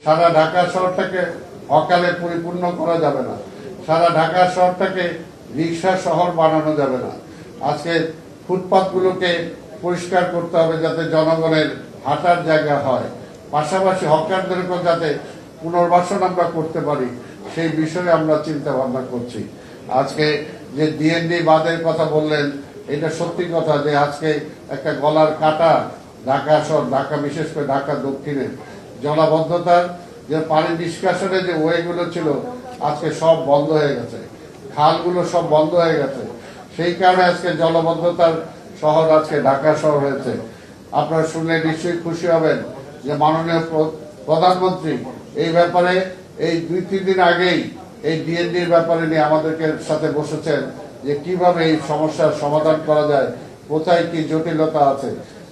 সারা ঢাকা শহরটাকে অকালে পরিপূর্ণ করা যাবে না। সারা ঢাকা শহরটাকে রিক্সা শহর বানানো যাবে না। আজকে ফুটপাথগুলোকে পরিষ্কার করতে হবে যাতে জনগণের হাঁটার জায়গা হয়, পাশাপাশি হকারদেরকেও যাতে পুনর্বাসন আমরা করতে পারি সেই বিষয়ে আমরা চিন্তা ভাবনা করছি। আজকে যে ডিএনডি বাঁধের কথা বললেন, এটা সত্যি কথা যে আজকে একটা গলার কাটা ঢাকা শহর, ঢাকা বিশেষ করে ঢাকা দক্ষিণে জলাবদ্ধতার যে পানি নিষ্কাশনের যে ওয়েগুলো ছিল আজকে সব বন্ধ হয়ে গেছে, খালগুলো সব বন্ধ হয়ে গেছে। সেই কারণে আজকে জলাবদ্ধতার শহর আজকে ঢাকা শহর হয়েছে। আপনারা শুনলে নিশ্চয়ই খুশি হবেন যে মাননীয় প্রধানমন্ত্রী এই ব্যাপারে এই 2-3 দিন আগেই এই ডিএনডির ব্যাপারে নিয়ে আমাদেরকে সাথে বসেছেন যে কিভাবে এই সমস্যার সমাধান করা যায়, কোথায় কি জটিলতা আছে।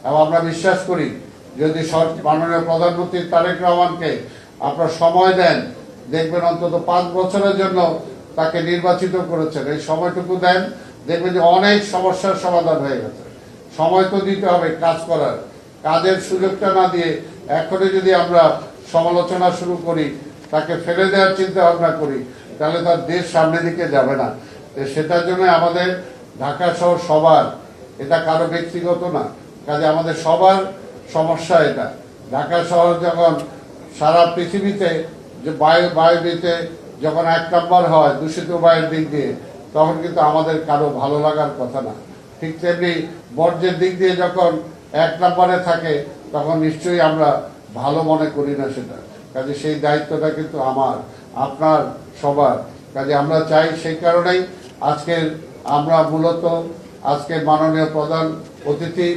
এবং আমরা বিশ্বাস করি যদি মাননীয় প্রধানমন্ত্রী তারেক রহমানকে আপনারা সময় দেন, দেখবেন অন্তত 5 বছরের জন্য তাকে নির্বাচিত করেছেন, এই সময়টুকু দেন, দেখবেন যে অনেক সমস্যার সমাধান হয়ে গেছে। সময় তো দিতে হবে কাজ করার, কাজের সুযোগটা না দিয়ে এখনই যদি আমরা সমালোচনা শুরু করি, তাকে ফেলে দেওয়ার চিন্তা ভাবনা করি, তাহলে তার দেশ সামনের দিকে যাবে না। সেটার জন্য আমাদের ঢাকা শহর সবার, এটা কারো ব্যক্তিগত না, কাজে আমাদের সবার সমস্যা এটা। ঢাকা শহর যখন সারা পৃথিবীতে যে বায়ুতে যখন 1 নম্বর হয় দূষিত বায়ুর দিক দিয়ে, তখন কিন্তু আমাদের কারো ভালো লাগার কথা না। ঠিক তেমনি বর্জ্যের দিক দিয়ে যখন 1 নম্বরে থাকে তখন নিশ্চয়ই আমরা ভালো মনে করি না সেটা। কাজে সেই দায়িত্বটা কিন্তু আমার, আপনার, সবার। কাজে আমরা চাই, সেই কারণেই আজকের আমরা মূলত আজকে মাননীয় প্রধান অতিথি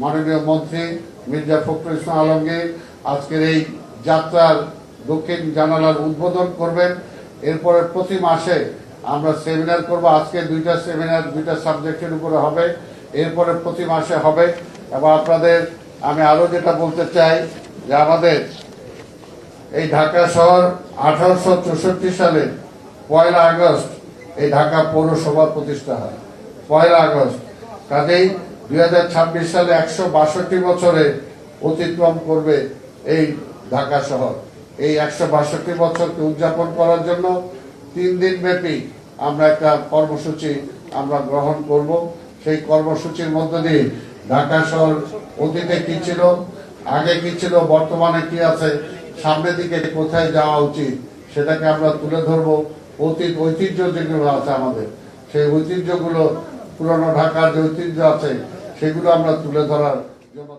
মাননীয় মন্ত্রী মির্জা ফখরুল ইসলাম আলমগীর আজকের এই যাত্রার দক্ষিণ জানালার উদ্বোধন করবেন। এরপরে প্রতি মাসে আমরা সেমিনার করব। আজকে 2টা সেমিনার 2টা সাবজেক্টের উপরে হবে, এরপরে প্রতি মাসে হবে। এবং আপনাদের আমি আরো যেটা বলতে চাই যে আমাদের এই ঢাকা শহর 1864 সালে 1 আগস্ট এই ঢাকা পৌরসভা প্রতিষ্ঠা হয়, 1 আগস্ট। কাজেই 2026 সালে 162 বছরে অতিক্রম করবে এই ঢাকা শহর। এই 162 বছরকে উদযাপন করার জন্য 3 দিন ব্যাপী আমরা একটা কর্মসূচি আমরা গ্রহণ করব। সেই কর্মসূচির মধ্য দিয়ে ঢাকা শহর অতীতে কি ছিল, আগে কি ছিল, বর্তমানে কি আছে, সামনের দিকে কোথায় যাওয়া উচিত সেটাকে আমরা তুলে ধরবো। অতীত ঐতিহ্য যেগুলো আছে আমাদের, সেই ঐতিহ্যগুলো, পুরনো ঢাকার যে ঐতিহ্য আছে সেগুলো আমরা তুলে ধরার জন্য